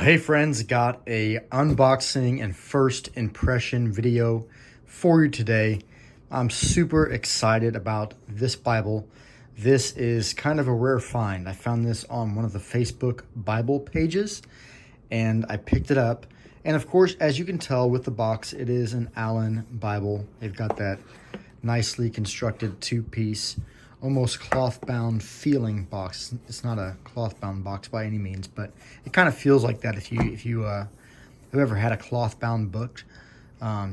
Hey friends, got a unboxing and first impression video for you today. I'm super excited about this Bible. This is kind of a rare find. I found this on one of the Facebook Bible pages and I picked it up. And of course, as you can tell with the box, it is an Allan Bible. They've got that nicely constructed two-piece, almost cloth-bound feeling box. It's not a cloth-bound box by any means, but it kind of feels like that. If you have ever had a cloth-bound book,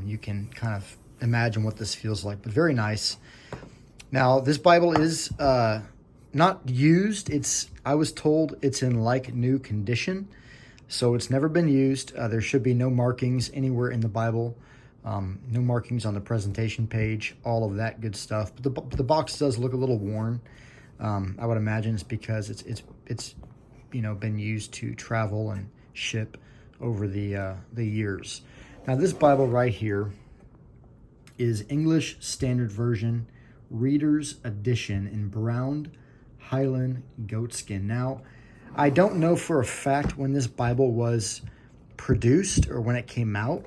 you can kind of imagine what this feels like. But very nice. Now, this Bible is not used. I was told it's in like new condition, so it's never been used. There should be no markings anywhere in the Bible. No markings on the presentation page, all of that good stuff. But the box does look a little worn. I would imagine it's because it's been used to travel and ship over the years. Now this Bible right here is English Standard Version, Reader's Edition in Brown Highland Goatskin. Now I don't know for a fact when this Bible was produced or when it came out.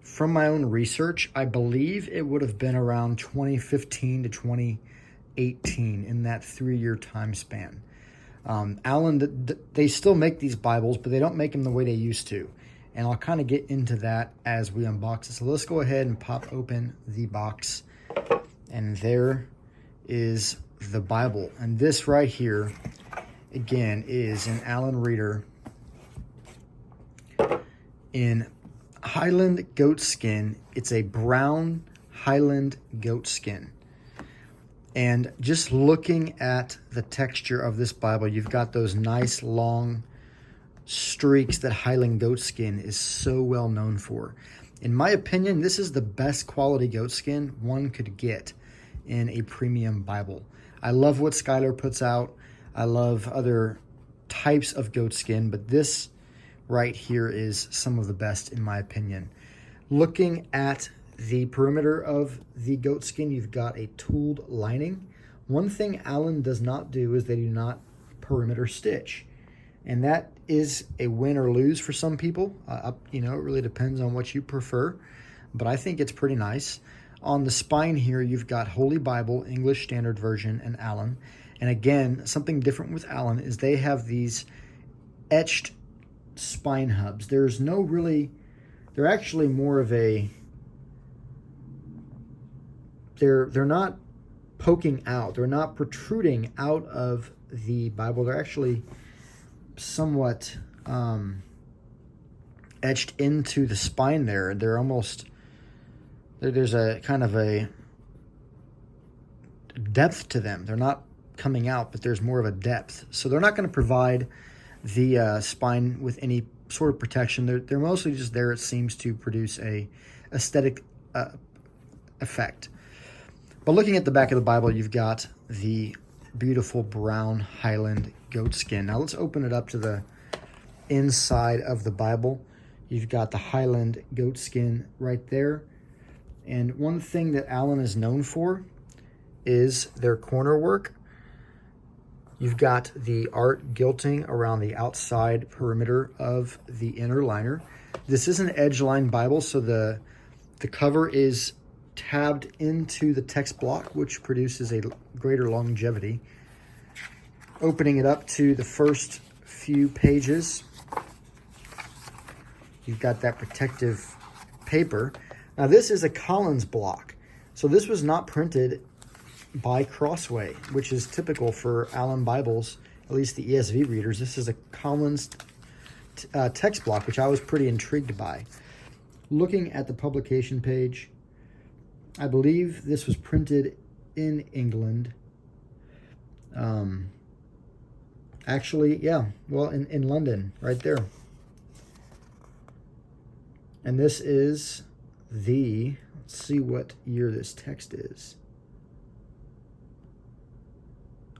From my own research, I believe it would have been around 2015 to 2018 in that 3-year time span. Allan, they still make these Bibles, but they don't make them the way they used to. And I'll kind of get into that as we unbox it. So let's go ahead and pop open the box. And there is the Bible. And this right here, again, is an Allan Reader in Highland Goatskin. It's a Brown Highland Goatskin. And just looking at the texture of this Bible, you've got those nice long streaks that Highland Goatskin is so well known for. In my opinion, this is the best quality goatskin one could get in a premium Bible. I love what Skylar puts out. I love other types of goatskin, but this right here is some of the best in my opinion. Looking at the perimeter of the goatskin, you've got a tooled lining. One thing Allan does not do is they do not perimeter stitch. And that is a win or lose for some people. It really depends on what you prefer, but I think it's pretty nice. On the spine here, you've got Holy Bible, English Standard Version, and Allan. And again, something different with Allan is they have these etched spine hubs. They're actually more of a, they're not poking out. They're not protruding out of the Bible. They're actually somewhat etched into the spine there. They're almost, there's a kind of a depth to them. They're not coming out, but there's more of a depth. So they're not going to provide the spine with any sort of protection. They're mostly just there, it seems, to produce a aesthetic effect. But looking at the back of the Bible, you've got the beautiful Brown Highland Goatskin. Now let's open it up to the inside of the Bible. You've got the Highland Goatskin right there. And one thing that Allan is known for is their corner work. You've got the art gilting around the outside perimeter of the inner liner. This is an edge-line Bible, so the cover is tabbed into the text block, which produces a greater longevity. Opening it up to the first few pages, you've got that protective paper. Now this is a Collins block, so this was not printed by Crossway, which is typical for Allan Bibles, at least the ESV readers. This is a Collins text block, which I was pretty intrigued by. Looking at the publication page, I believe this was printed in England. Actually, yeah, well, in London, right there. And this is let's see what year this text is.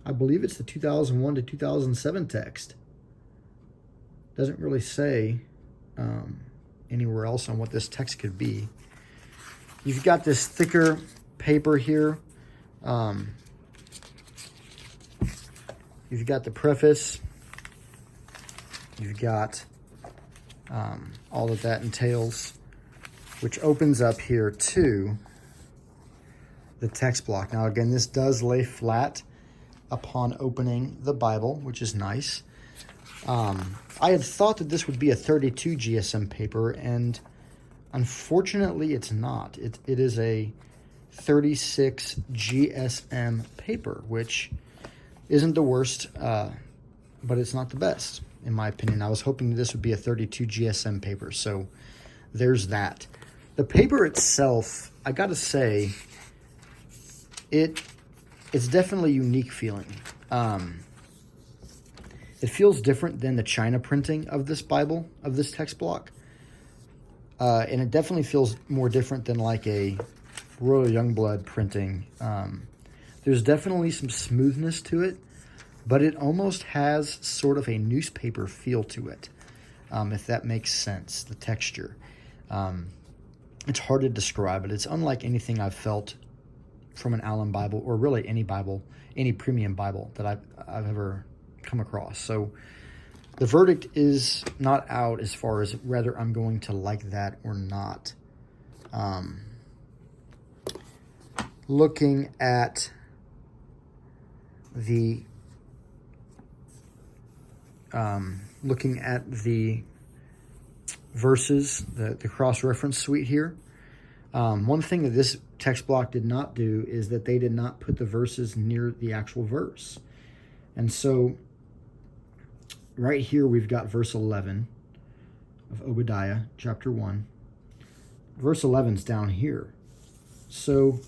I believe it's the 2001 to 2007 text. Doesn't really say anywhere else on what this text could be. You've got this thicker paper here. You've got the preface. You've got all that that entails, which opens up here to the text block. Now, again, this does lay flat upon opening the Bible, which is nice. I had thought that this would be a 32 GSM paper, and unfortunately it's not. It is a 36 GSM paper, which isn't the worst, but it's not the best, in my opinion. I was hoping this would be a 32 GSM paper, so there's that. The paper itself, I gotta say, it's definitely unique feeling. It feels different than the China printing of this Bible, of this text block. And it definitely feels more different than like a Royal Youngblood printing. There's definitely some smoothness to it, but it almost has sort of a newspaper feel to it, if that makes sense, the texture. It's hard to describe it. It's unlike anything I've felt from an Allan Bible, or really any Bible, any premium Bible that I've ever come across. So the verdict is not out as far as whether I'm going to like that or not. Looking at the verses, the cross-reference suite here. One thing that this text block did not do is that they did not put the verses near the actual verse. And so right here we've got verse 11 of Obadiah chapter 1. Verse 11 is down here. So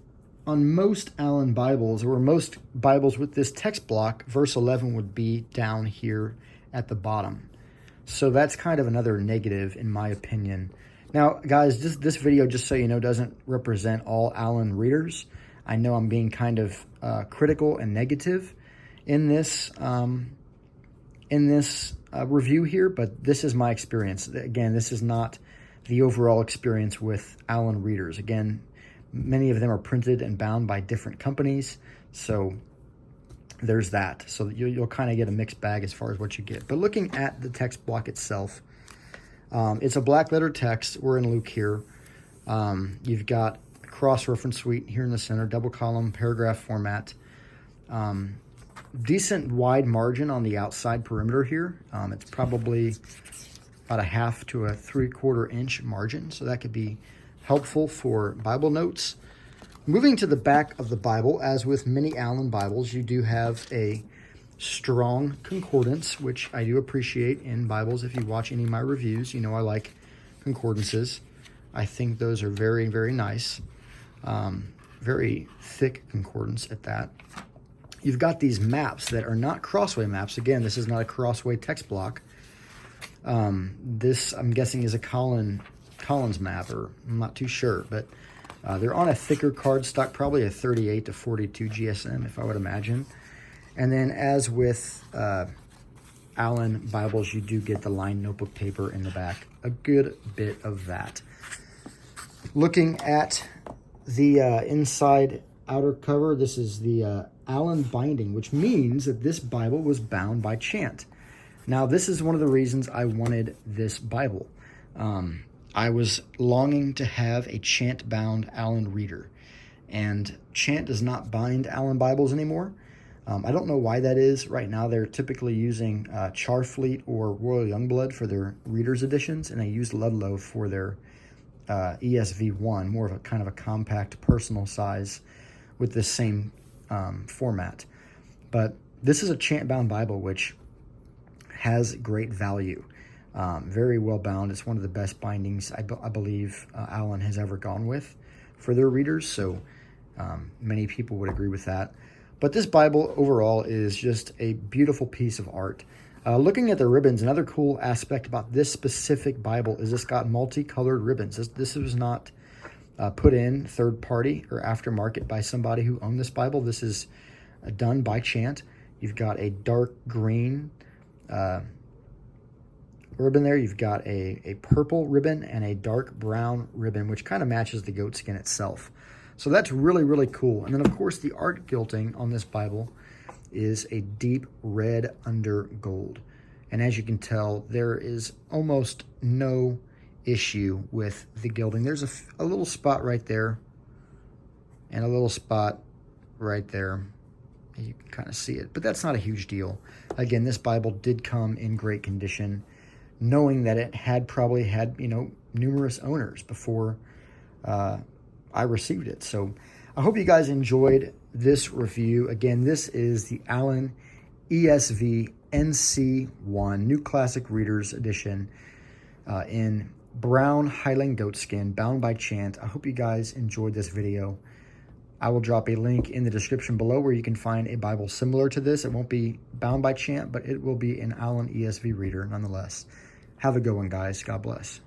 on most Allan Bibles, or most Bibles with this text block, verse 11 would be down here at the bottom. So that's kind of another negative in my opinion. Now, guys, this video, just so you know, doesn't represent all Allan readers. I know I'm being kind of critical and negative in this review here, but this is my experience. Again, this is not the overall experience with Allan readers. Again, many of them are printed and bound by different companies, so there's that. So you'll kind of get a mixed bag as far as what you get. But looking at the text block itself, it's a black letter text. We're in Luke here. You've got a cross-reference suite here in the center, double column, paragraph format. Decent wide margin on the outside perimeter here. It's probably about a 1/2 to a 3/4 inch margin, so that could be helpful for Bible notes. Moving to the back of the Bible, as with many Allan Bibles, you do have a strong concordance, which I do appreciate in Bibles. If you watch any of my reviews, you know I like concordances. I think those are very, very nice. Very thick concordance at that. You've got these maps that are not crossway maps. Again, this is not a crossway text block. This, I'm guessing, is a Collins map, or I'm not too sure, but they're on a thicker cardstock, probably a 38 to 42 GSM, if I would imagine. And then, as with Allan Bibles, you do get the lined notebook paper in the back, a good bit of that. Looking at the inside outer cover, this is the Allan binding, which means that this Bible was bound by Chant. Now, this is one of the reasons I wanted this Bible. I was longing to have a Chant Bound Allan reader, and Chant does not bind Allan Bibles anymore. I don't know why that is. Right now, they're typically using Charfleet or Royal Youngblood for their readers editions, and they use Ludlow for their ESV1, more of a kind of a compact personal size with this same format. But this is a Chant Bound Bible, which has great value. Very well bound. It's one of the best bindings I believe Allan has ever gone with for their readers, so many people would agree with that. But this Bible overall is just a beautiful piece of art. Looking at the ribbons, another cool aspect about this specific Bible is it's got multicolored ribbons. This was not put in third party or aftermarket by somebody who owned this Bible. This is done by Chant. You've got a dark green ribbon there. You've got a purple ribbon and a dark brown ribbon, which kind of matches the goatskin itself. So that's really, really cool. And then, of course, the art gilding on this Bible is a deep red under gold. And as you can tell, there is almost no issue with the gilding. There's a little spot right there and a little spot right there. You can kind of see it, but that's not a huge deal. Again, this Bible did come in great condition, knowing that it had probably had, numerous owners before I received it. So I hope you guys enjoyed this review. Again, this is the Allan ESV NC1 New Classic Readers Edition in Brown Highland Goatskin, bound by Chant. I hope you guys enjoyed this video. I will drop a link in the description below where you can find a Bible similar to this. It won't be bound by Chant, but it will be an Allan ESV reader nonetheless. Have a good one, guys. God bless.